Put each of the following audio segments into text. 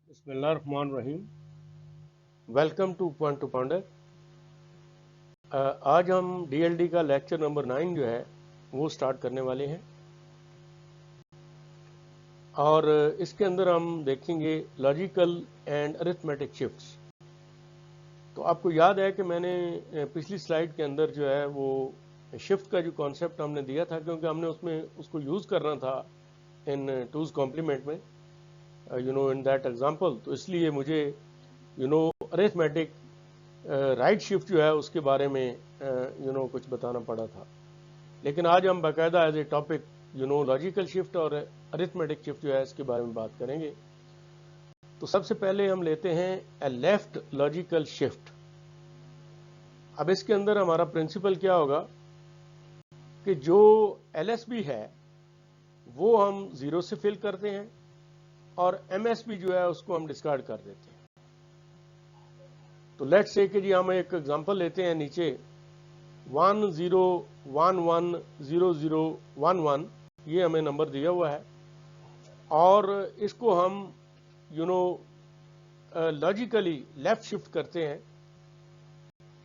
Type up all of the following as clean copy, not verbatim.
बिस्मिल्लाहिर्रहमानिर्रहीम। Welcome two point two pounder. आज हम डीएलडी का लेक्चर नंबर 9 जो है वो स्टार्ट करने वाले हैं और इसके अंदर हम देखेंगे लॉजिकल एंड अरिथमेटिक शिफ्ट्स। तो आपको याद है कि मैंने पिछली स्लाइड के अंदर जो है वो शिफ्ट का जो कॉन्सेप्ट हमने दिया था, क्योंकि हमने उसमें उसको यूज़ करना था इन टूज कॉम्प्लीमेंट में, इन दैट एग्जांपल। तो इसलिए मुझे अरिथमेटिक राइट शिफ्ट जो है उसके बारे में कुछ बताना पड़ा था। लेकिन आज हम बाकायदा as a topic logical shift और अरिथमेटिक शिफ्ट जो है इसके बारे में बात करेंगे। तो सबसे पहले हम लेते हैं ए लेफ्ट लॉजिकल शिफ्ट। अब इसके अंदर हमारा प्रिंसिपल क्या होगा कि जो एलएसबी है वो हम जीरो से फिल करते हैं और एमएसबी जो है उसको हम डिस्कार्ड कर देते हैं। तो लेट्स से कि जी हम एक एग्जांपल लेते हैं नीचे 10110011, ये हमें नंबर दिया हुआ है और इसको हम लॉजिकली लेफ्ट शिफ्ट करते हैं।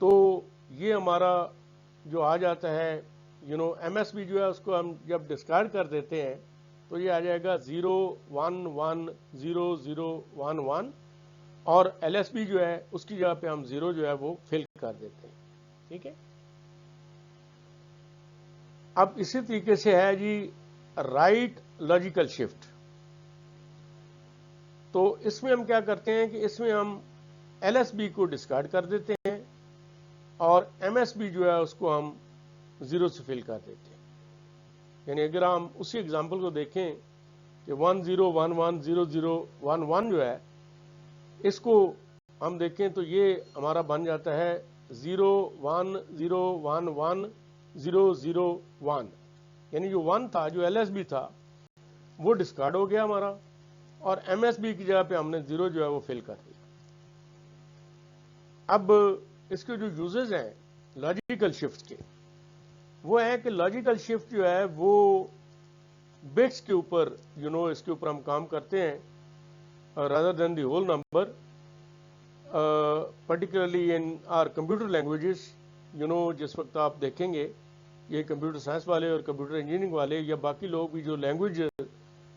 तो ये हमारा जो आ जाता है एमएसबी जो है उसको हम जब डिस्कार्ड कर देते हैं तो ये आ जाएगा 0110011 और एलएसबी जो है उसकी जगह पे हम जीरो जो है वो फिल कर देते हैं। ठीक है। अब इसी तरीके से है जी राइट लॉजिकल शिफ्ट। तो इसमें हम क्या करते हैं कि इसमें हम एलएसबी को डिस्कार्ड कर देते हैं और एमएसबी जो है उसको हम जीरो से फिल कर देते हैं। यानी अगर हम उसी एग्जांपल को देखें कि 10110011 जो है इसको हम देखें तो ये हमारा बन जाता है 010110001, यानी जो 1 था, जो एलएसबी था, वो डिस्कार्ड हो गया हमारा और एमएसबी की जगह पे हमने जीरो जो है वो फिल कर दिया। अब इसके जो यूजेस हैं लॉजिकल शिफ्ट के, वो है कि लॉजिकल शिफ्ट जो है वो बिट्स के ऊपर इसके ऊपर हम काम करते हैं rather than the whole number, particularly in our computer languages. जिस वक्त आप देखेंगे ये कंप्यूटर साइंस वाले और कंप्यूटर इंजीनियरिंग वाले या बाकी लोग भी जो लैंग्वेज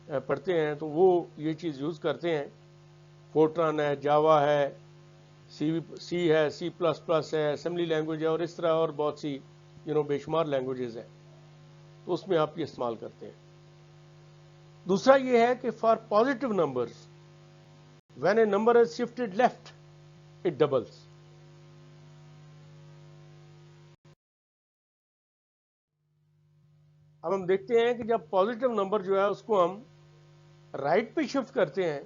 पढ़ते हैं तो वो ये चीज़ यूज़ करते हैं। फोर्ट्रान है, जावा है, सी है, C++ है, असेंबली लैंग्वेज है और इस तरह और बहुत सी बेशुमार लैंग्वेजेस हैं, तो उसमें आप ये इस्तेमाल करते हैं। दूसरा ये है कि for positive numbers when A number is shifted left it doubles. अब हम देखते हैं कि जब पॉजिटिव नंबर जो है उसको हम राइट पे शिफ्ट करते हैं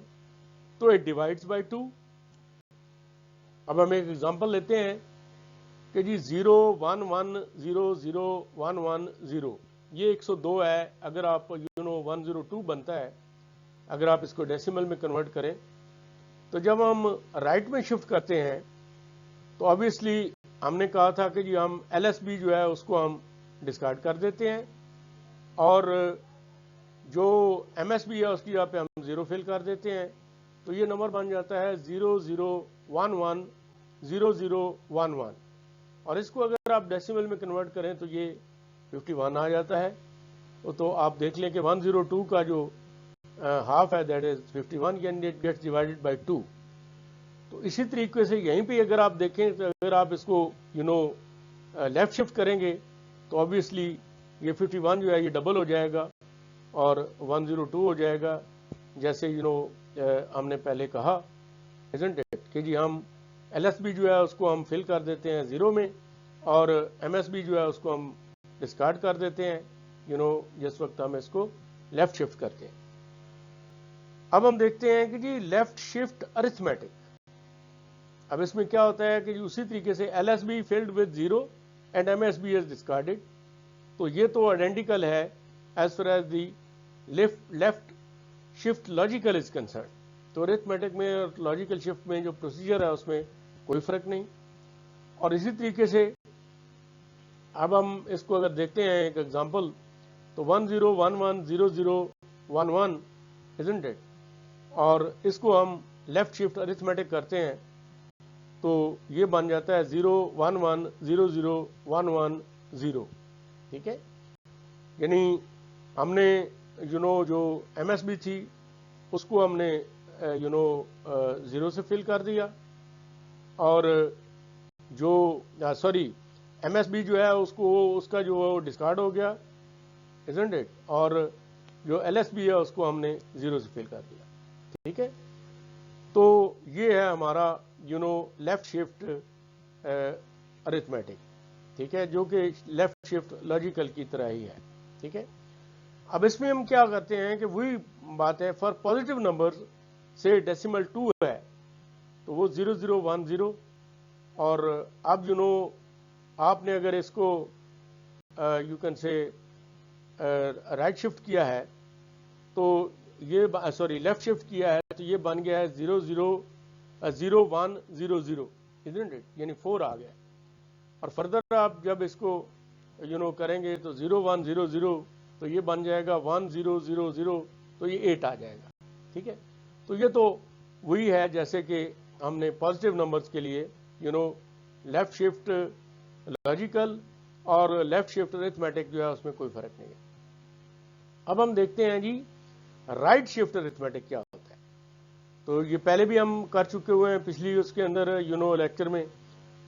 तो इट डिवाइड्स बाय 2। अब हम एक एग्जांपल लेते हैं कि जी 011001110 ये 102 है। अगर आप 102 बनता है, अगर आप इसको डेसिमल में कन्वर्ट करें, तो जब हम राइट में शिफ्ट करते हैं तो ऑब्वियसली हमने कहा था कि जी हम एलएसबी जो है उसको हम डिस्कार्ड कर देते हैं और जो एमएसबी है उसकी जगह पे हम जीरो फिल कर देते हैं। तो ये नंबर बन जाता है 00110011 और इसको अगर आप डेसिमल में कन्वर्ट करें तो ये 51 आ जाता है। तो आप देख लें कि 102 का जो हाफ है that is 51 and it gets divided by 2। तो इसी तरीके से यहीं पे अगर आप देखें तो अगर आप इसको लेफ्ट शिफ्ट करेंगे तो ऑब्वियसली ये 51 जो है ये डबल हो जाएगा और 102 हो जाएगा, जैसे हमने पहले कहा इजंट इट कि जी हम एलएसबी जो है उसको हम फिल कर देते हैं जीरो में और एमएसबी जो है उसको हम डिस्कार्ड कर देते हैं जिस वक्त हम इसको लेफ्ट शिफ्ट करते हैं। अब हम देखते हैं कि जी लेफ्ट शिफ्ट अरिथमेटिक। अब इसमें क्या होता है कि उसी तरीके से LSB filled with zero and MSB is discarded. तो ये तो आइडेंटिकल है as far as the left shift logical is concern. तो अरिथमेटिक में और लॉजिकल शिफ्ट में जो प्रोसीजर है उसमें कोई फर्क नहीं। और इसी तरीके से अब हम इसको अगर देखते हैं एक एग्जांपल, तो 10110011 इजंट इट, और इसको हम लेफ्ट शिफ्ट अरिथमेटिक करते हैं तो ये बन जाता है 0 1 1 0 0 1 1 0, ठीक है। यानी हमने जो MSB थी उसको हमने 0 से फिल कर दिया, और जो MSB जो है उसका जो डिस्कार्ड हो गया, इजंट इट, और जो LSB है उसको हमने 0 से फिल कर दिया, ठीक है। तो ये है हमारा लेफ्ट शिफ्ट अरिथमेटिक, ठीक है, जो कि लेफ्ट शिफ्ट लॉजिकल की तरह ही है, ठीक है। अब इसमें हम क्या करते हैं कि वही बात है, फॉर पॉजिटिव नंबर से डेसिमल 2 है तो वो 0 0 1 0, और अब आपने अगर इसको you can say right shift किया है तो ये लेफ्ट शिफ्ट किया है तो ये बन गया है 0 0 0 1 0 0, इजंट इट, यानी 4 आ गया। और फर्दर आप जब इसको करेंगे तो 0 1 0 0 तो ये बन जाएगा 1 0 0 0, तो ये 8 आ जाएगा, ठीक है। तो ये तो वही है जैसे कि हमने पॉजिटिव नंबर्स के लिए लेफ्ट शिफ्ट लॉजिकल और लेफ्ट शिफ्ट अरिथमेटिक जो है उसमें कोई फर्क नहीं है। अब हम देखते हैं जी राइट शिफ्ट अरिथमेटिक क्या होता है। तो ये पहले भी हम कर चुके हुए हैं पिछली उसके अंदर लेक्चर में।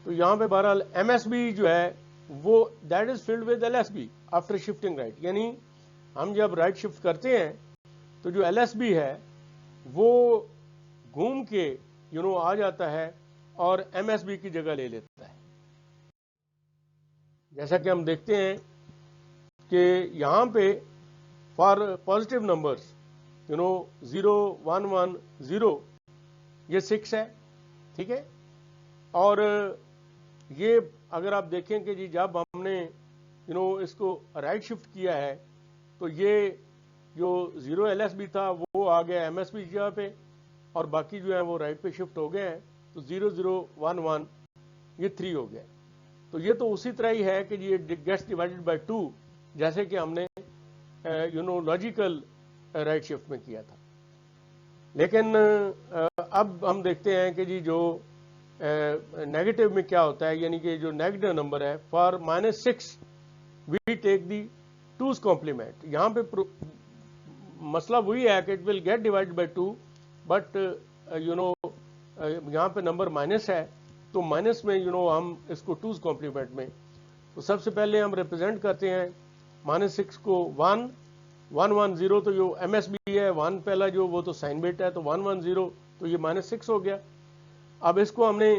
तो यहाँ पे बहरहाल MSB जो है वो that is filled with LSB after shifting right, यानी हम जब राइट शिफ्ट करते हैं तो जो LSB है वो घूम के आ जाता है और MSB की जगह ले लेता है। जैसा कि हम देखते हैं कि यहाँ पे फॉर पॉजिटिव नंबर्स 0 1 1 0 ये 6 है, ठीक है। और ये अगर आप देखें कि जी जब हमने इसको राइट शिफ्ट किया है तो ये जो 0 LSB था वो आ गया MSB जगह पे, और बाकी जो है वो राइट पे शिफ्ट हो गए हैं, तो 0 0 1 1 ये 3 हो गया। तो ये तो उसी तरह ही है कि ये गेट्स डिवाइडेड बाय 2 जैसे कि हमने लॉजिकल राइट शिफ्ट में किया था। लेकिन अब हम देखते हैं कि जी जो नेगेटिव में क्या होता है, यानी कि जो नेगेटिव नंबर है for -6 we take the 2's complement. यहाँ पे मसला वही है कि it will get divided by 2, but यहाँ पे नंबर माइनस है तो माइनस में हम इसको 2's कॉम्प्लीमेंट में, तो सबसे पहले हम रिप्रेजेंट करते हैं -6 को 1 1 1 0, तो जो MSB है 1 पहला जो वो तो साइन बिट है, तो 1 1 0 तो ये -6 हो गया। अब इसको हमने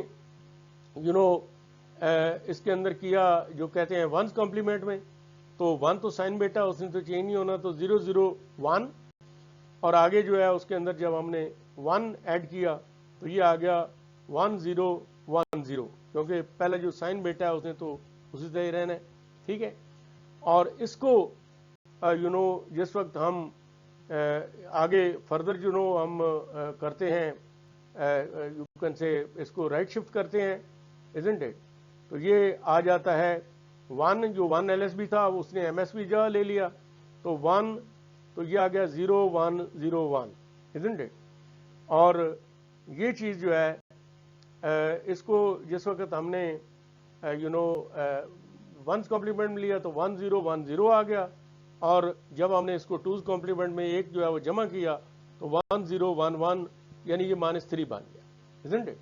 इसके अंदर किया जो कहते हैं 1's कॉम्प्लीमेंट में, तो 1 तो साइन बिट है उसने तो चेंज नहीं होना, तो 0 0 1, और आगे जो है उसके अंदर जब हमने 1 ऐड किया तो ये आ गया 1 0 1 0, क्योंकि पहला जो साइन बेटा है उसने तो उसी तरह ही रहना है, ठीक है। और इसको जिस वक्त हम आगे फर्दर हम करते हैं यू कैन से इसको राइट शिफ्ट करते हैं, इजंट इट, तो ये आ जाता है 1 जो 1 LSB था उसने MSB जगह ले लिया, तो 1 तो ये आ गया 0 1 0 1, इजंट इट। और ये चीज़ जो है इसको जिस वक्त हमने 1's कॉम्प्लीमेंट में लिया तो 1 0 1 0 आ गया, और जब हमने इसको 2's कॉम्प्लीमेंट में एक जो है वो जमा किया तो 1 0 1 1, यानी ये -3 बन गया, इजंट इट।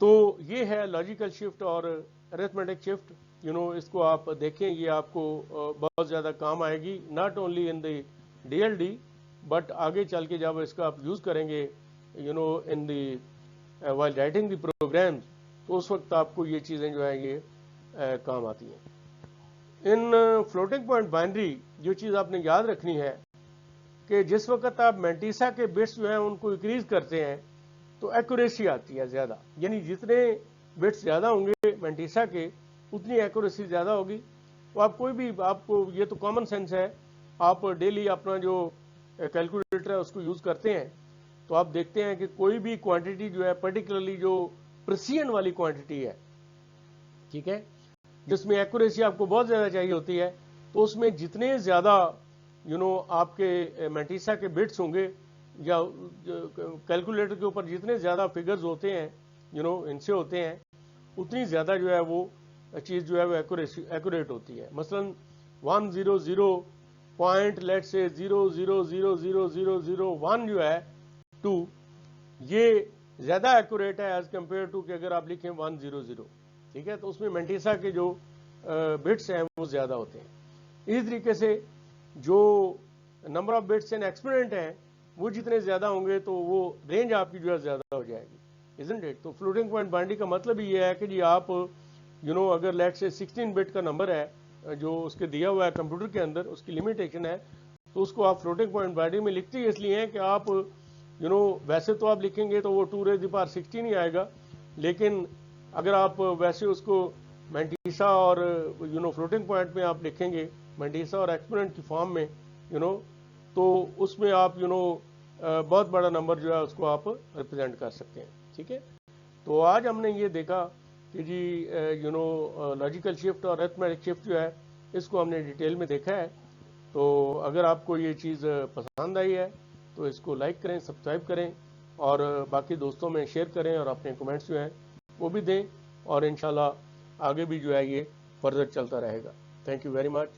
तो ये है लॉजिकल शिफ्ट और अरिथमेटिक शिफ्ट। इसको आप देखें, ये आपको बहुत ज़्यादा काम आएगी, not only in the DLD but आगे चल के जब इसका आप यूज़ करेंगे in the while writing the programs, तो उस वक्त आपको ये चीज़ें जो है ये काम आती हैं। इन फ्लोटिंग पॉइंट बाइनरी जो चीज़ आपने याद रखनी है कि जिस वक्त आप मेंटिसा के बिट्स जो हैं उनको इंक्रीज करते हैं तो एक्यूरेसी आती है ज़्यादा, यानी जितने बिट्स ज़्यादा होंगे मेंटिसा के उतनी एक्यूरेसी ज़्यादा होगी। तो आप कोई भी, आपको ये तो कॉमन सेंस है, आप डेली अपना जो कैलकुलेटर है उसको यूज़ करते हैं तो आप देखते हैं कि कोई भी क्वांटिटी जो है, पर्टिकुलरली जो प्रिसिजन वाली क्वांटिटी है, ठीक है, जिसमें एक्यूरेसी आपको बहुत ज़्यादा चाहिए होती है, तो उसमें जितने ज़्यादा आपके मेंटिसा के बिट्स होंगे या कैलकुलेटर के ऊपर जितने ज़्यादा फिगर्स होते हैं इनसे होते हैं, उतनी ज़्यादा जो है वो चीज़ जो है वो एक्यूरेट होती है। मसलन 100 पॉइंट लेट से 0.0000001 जो है 2, ये ज़्यादा एक्यूरेट है एज कम्पेयर टू कि अगर आप लिखें 100, ठीक है। तो उसमें मेंटिसा के जो बिट्स हैं वो ज़्यादा होते हैं। इसी तरीके से जो number of bits and exponent हैं वो जितने ज़्यादा होंगे तो वो रेंज आपकी जो है ज़्यादा हो जाएगी, इजंट इट। तो फ्लोटिंग पॉइंट बाइनरी का मतलब ये है कि जी आप अगर लेट से 16 बिट का नंबर है जो उसके दिया हुआ है कंप्यूटर के अंदर, उसकी लिमिटेशन है, तो उसको आप फ्लोटिंग पॉइंट बाइनरी में लिखते ही इसलिए हैं कि आप वैसे तो आप लिखेंगे तो वो 2⁻16 ही आएगा, लेकिन अगर आप वैसे उसको मेंटिसा और फ्लोटिंग पॉइंट में आप लिखेंगे, मेंटिसा और एक्सपोनेंट की फॉर्म में तो उसमें आप बहुत बड़ा नंबर जो है उसको आप रिप्रेजेंट कर सकते हैं, ठीक है। तो आज हमने ये देखा कि जी लॉजिकल शिफ्ट और अरिथमेटिक शिफ्ट जो है इसको हमने डिटेल में देखा है। तो अगर आपको ये चीज़ पसंद आई है तो इसको लाइक करें, सब्सक्राइब करें और बाकी दोस्तों में शेयर करें और अपने कमेंट्स जो हैं वो भी दें, और इंशाल्लाह आगे भी जो है ये फर्दर चलता रहेगा। Thank you very much.